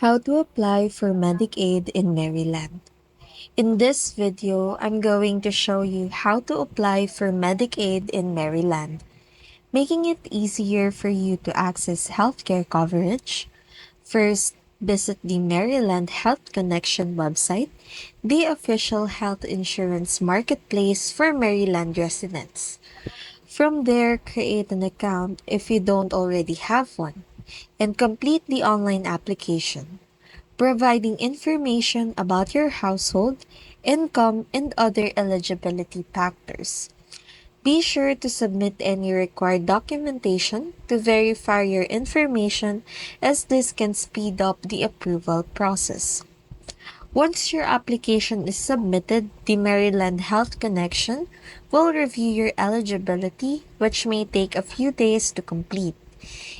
How to apply for Medicaid in Maryland. In this video, I'm going to show you how to apply for Medicaid in Maryland, making it easier for you to access healthcare coverage. First, visit the Maryland Health Connection website, the official health insurance marketplace for Maryland residents. From there, create an account if you don't already have one, and complete the online application, providing information about your household, income, and other eligibility factors. Be sure to submit any required documentation to verify your information, as this can speed up the approval process. Once your application is submitted, the Maryland Health Connection will review your eligibility, which may take a few days to complete.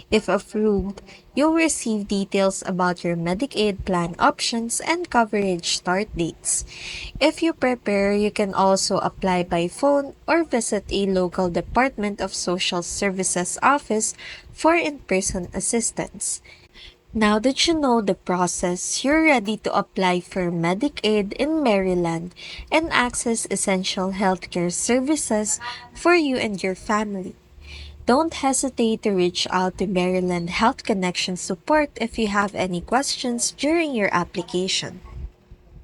If approved, you'll receive details about your Medicaid plan options and coverage start dates. If you prepare, you can also apply by phone or visit a local Department of Social Services office for in-person assistance. Now that you know the process, you're ready to apply for Medicaid in Maryland and access essential healthcare services for you and your family. Don't hesitate to reach out to Maryland Health Connection support if you have any questions during your application.